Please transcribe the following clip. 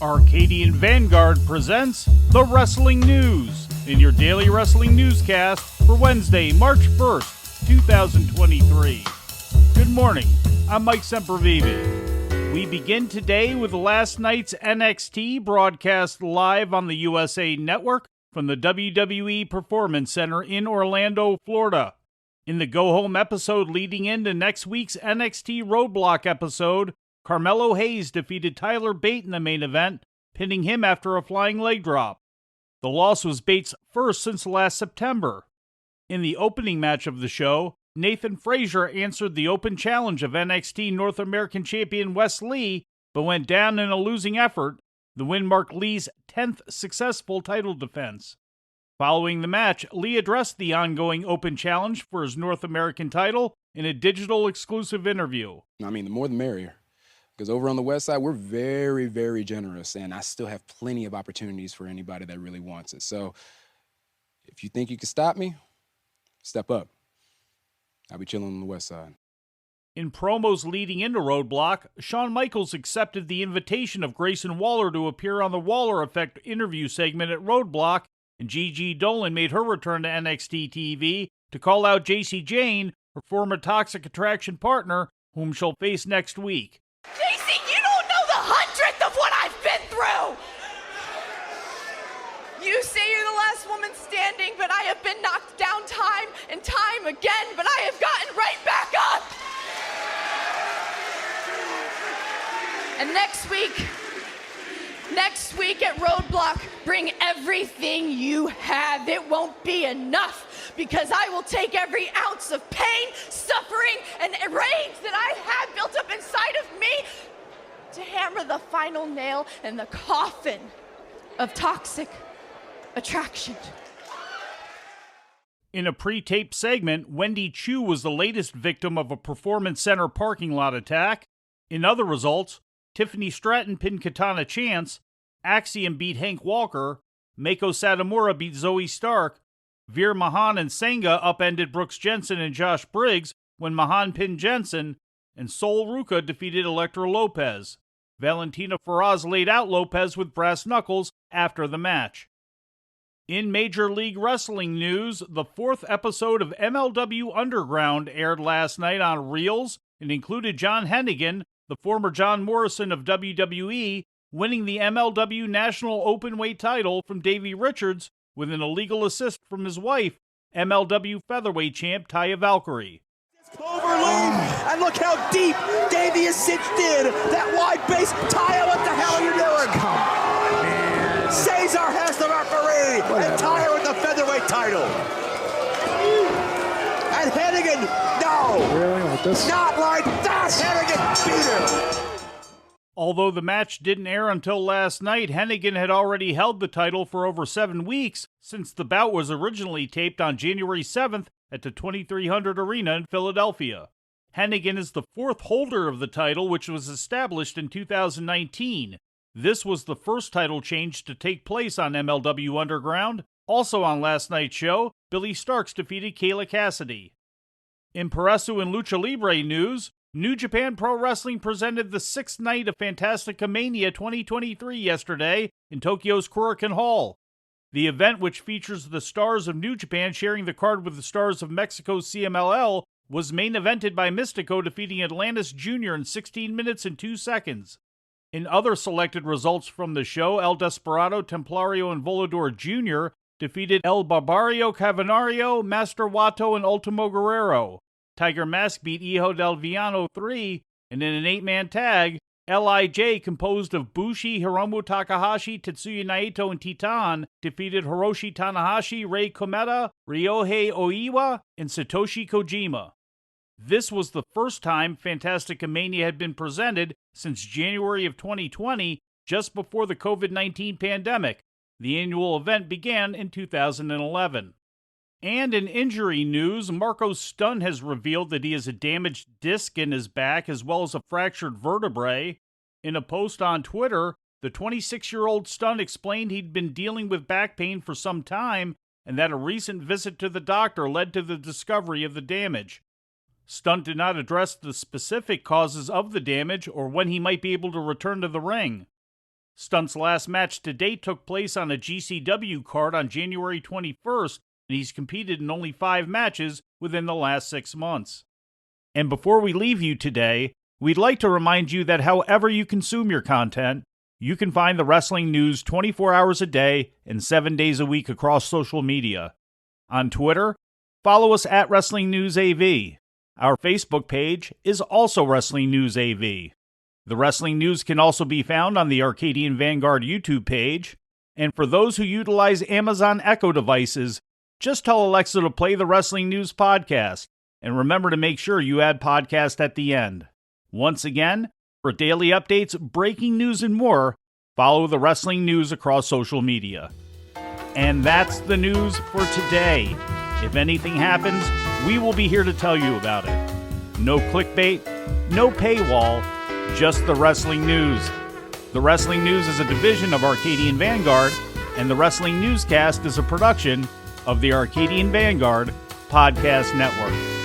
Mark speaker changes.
Speaker 1: Arcadian Vanguard presents The Wrestling News in your daily wrestling newscast for Wednesday, March 1st, 2023. Good morning, I'm Mike Sempervive. We begin today with last night's NXT broadcast live on the USA Network from the WWE Performance Center in Orlando, Florida. In the go-home episode leading into next week's NXT Roadblock episode, Carmelo Hayes defeated Tyler Bate in the main event, pinning him after a flying leg drop. The loss was Bate's first since last September. In the opening match of the show, Nathan Frazier answered the open challenge of NXT North American champion Wes Lee, but went down in a losing effort. The win marked Lee's 10th successful title defense. Following the match, Lee addressed the ongoing open challenge for his North American title in a digital exclusive interview.
Speaker 2: I mean, the more the merrier. Because over on the West Side, we're very, very generous, and I still have plenty of opportunities for anybody that really wants it. So if you think you can stop me, step up. I'll be chilling on the West Side.
Speaker 1: In promos leading into Roadblock, Shawn Michaels accepted the invitation of Grayson Waller to appear on the Waller Effect interview segment at Roadblock, and Gigi Dolan made her return to NXT TV to call out Jayce Jane, her former Toxic Attraction partner, whom she'll face next week.
Speaker 3: Jayce, you don't know the 100th of what I've been through! You say you're the last woman standing, but I have been knocked down time and time again, but I have gotten right back up! And next week at Roadblock, bring everything you have. It won't be enough, because I will take every ounce of pain, suffering, and rage that I have built up inside of me to hammer the final nail in the coffin of Toxic Attraction.
Speaker 1: In a pre-taped segment, Wendy Chu was the latest victim of a Performance Center parking lot attack. In other results, Tiffany Stratton pinned Katana Chance, Axiom beat Hank Walker, Mako Satomura beat Zoe Stark, Veer Mahan and Senga upended Brooks Jensen and Josh Briggs when Mahan pinned Jensen, and Sol Ruka defeated Elektra Lopez. Valentina Feroz laid out Lopez with brass knuckles after the match. In Major League Wrestling news, the 4th episode of MLW Underground aired last night on Reels and included John Hennigan, the former John Morrison of WWE, winning the MLW National Openweight title from Davey Richards with an illegal assist from his wife, MLW Featherweight champ Taya Valkyrie.
Speaker 4: Cloverleaf, and look how deep Davey is cinched in. That wide base. Taya, what the hell are you doing? Come on, man. Cesar has the referee, and Taya with the featherweight title. And Hennigan, no.
Speaker 5: Really? Like this?
Speaker 4: Not like that. Hennigan beat him.
Speaker 1: Although the match didn't air until last night, Hennigan had already held the title for over 7 weeks since the bout was originally taped on January 7th at the 2300 Arena in Philadelphia. Hennigan is the 4th holder of the title, which was established in 2019. This was the first title change to take place on MLW Underground. Also on last night's show, Billy Starks defeated Kayla Cassidy. In Puroresu and Lucha Libre news, New Japan Pro Wrestling presented the 6th night of Fantastica Mania 2023 yesterday in Tokyo's Korakuen Hall. The event, which features the stars of New Japan sharing the card with the stars of Mexico's CMLL, was main evented by Mystico defeating Atlantis Jr. in 16 minutes and 2 seconds. In other selected results from the show, El Desperado, Templario, and Volador Jr. defeated El Barbario Cavernario, Master Wato, and Ultimo Guerrero. Tiger Mask beat Hijo del Villano 3, and in an 8-man tag, LIJ, composed of Bushi, Hiromu Takahashi, Tetsuya Naito, and Titan, defeated Hiroshi Tanahashi, Rei Kometa, Ryohei Oiwa, and Satoshi Kojima. This was the first time Fantastica Mania had been presented since January of 2020, just before the COVID-19 pandemic. The annual event began in 2011. And in injury news, Marco Stunt has revealed that he has a damaged disc in his back as well as a fractured vertebrae. In a post on Twitter, the 26-year-old Stunt explained he'd been dealing with back pain for some time and that a recent visit to the doctor led to the discovery of the damage. Stunt did not address the specific causes of the damage or when he might be able to return to the ring. Stunt's last match to date took place on a GCW card on January 21st, and he's competed in only 5 matches within the last 6 months. And before we leave you today, we'd like to remind you that however you consume your content, you can find the wrestling news 24 hours a day and 7 days a week across social media. On Twitter, follow us at Wrestling News AV. Our Facebook page is also Wrestling News AV. The Wrestling News can also be found on the Arcadian Vanguard YouTube page. And for those who utilize Amazon Echo devices, just tell Alexa to play the Wrestling News podcast. And remember to make sure you add podcast at the end. Once again, for daily updates, breaking news, and more, follow the Wrestling News across social media. And that's the news for today. If anything happens, we will be here to tell you about it. No clickbait, no paywall, just the Wrestling News. The Wrestling News is a division of Arcadian Vanguard, and the Wrestling Newscast is a production of the Arcadian Vanguard Podcast Network.